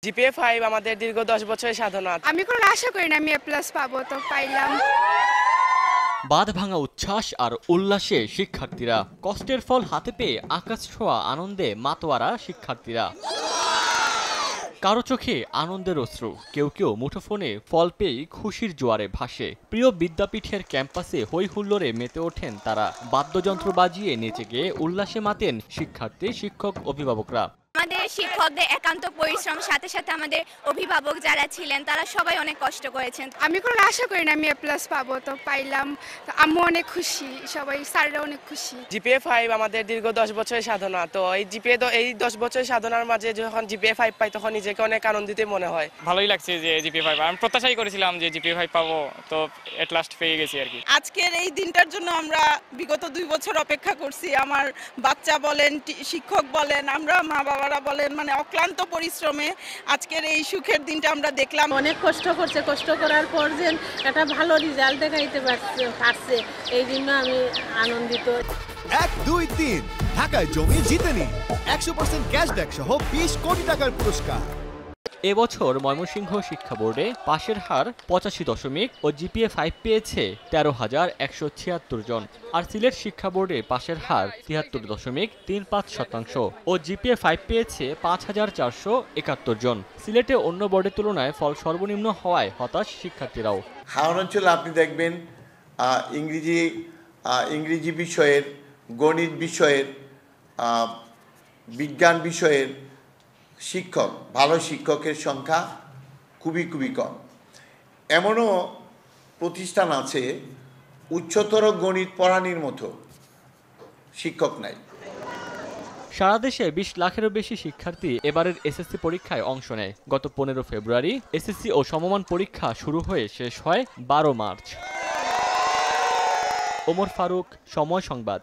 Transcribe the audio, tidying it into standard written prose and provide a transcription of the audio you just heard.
GPA 5 আমাদের দীর্ঘ 10 বছরের সাধনা। আমি কোনো আশা করি না আমি এ প্লাস পাবো, তো পাইলাম। বাঁধ ভাঙা উচ্ছ্বাস আর উল্লাসে শিক্ষার্থীরা, কষ্টের ফল হাতে পেয়ে আকাশ ছোঁয়া আনন্দে মাতোয়ারা শিক্ষার্থীরা। কারো চোখে আনন্দের অশ্রু, কেউ কেউ মুঠোফোনে ফল পেয়ে খুশির জোয়ারে ভাসে। প্রিয় বিদ্যাপীঠের ক্যাম্পাসে হই হুল্লোড়ে মেতে ওঠেন তারা। বাদ্যযন্ত্র বাজিয়ে নেচে গেয়ে উল্লাসে মাতেন শিক্ষার্থী, শিক্ষক, অভিভাবকরা। আমাদের শিক্ষকদের একান্ত পরিশ্রম, সাথে সাথে আমাদের অভিভাবক যারা ছিলেন তারা সবাই অনেক কষ্ট করেছেন। আমি কোনো আশা করি না আমি এ প্লাস পাবো, তো পাইলাম। আম্মু অনেক খুশি, সবাই স্যাররা অনেক খুশি। জিপিএ 5 আমাদের দীর্ঘ 10 বছরের সাধনা। তো এই 10 বছরের সাধনার মাঝে যখন জিপিএ 5 পাই তখন নিজেকে অনেক আনন্দিত মনে হয়। ভালোই লাগছে যে জিপিএ 5, আমি প্রত্যাশাই করেছিলাম যে জিপিএ 5 পাবো, তো এট লাস্ট পেয়ে গেছি আর কি। আজকের এই দিনটার জন্য আমরা বিগত 2 বছর অপেক্ষা করছি। আমার বাচ্চা বলেন, শিক্ষক বলেন, আমরা মা বাবারা বলেন, মানে অক্লান্ত পরিশ্রমে আজকের এই সুখের দিনটা আমরা দেখলাম। অনেক কষ্ট করছে, কষ্ট করার পর যে একটা ভালো রেজাল্ট দেখাইতে পারছে, এই জন্য আমি আনন্দিত। 1, 2, 3 ঢাকায় জমি জিতে নিন 100% ক্যাশব্যাক সহ 20 কোটি টাকার পুরস্কার। এবছর ময়মনসিংহ শিক্ষা বোর্ডে পাশের হার 85 ও জিপিএ 5 পেয়েছে 13,176 জন। আর সিলেট শিক্ষা বোর্ডে পাশের হার 73.35% ও জিপিএ 5 পেয়েছে 5,471 জন। সিলেটে অন্য বোর্ডের তুলনায় ফল সর্বনিম্ন হওয়ায় হতাশ শিক্ষার্থীরাও। হাওড় অঞ্চলে আপনি দেখবেন ইংরেজি বিষয়ের, গণিত বিষয়ের, বিজ্ঞান বিষয়ের শিক্ষক, ভালো শিক্ষকের সংখ্যা খুবই কম। এমনও প্রতিষ্ঠান আছে উচ্চতর গণিত পড়ানোর মতো শিক্ষক নাই। সারা দেশে 20 লাখেরও বেশি শিক্ষার্থী এবারের এসএসসি পরীক্ষায় অংশ নেয়। গত 15 ফেব্রুয়ারি এসএসসি ও সমমান পরীক্ষা শুরু হয়ে শেষ হয় 12 মার্চ। ওমর ফারুক, সময় সংবাদ।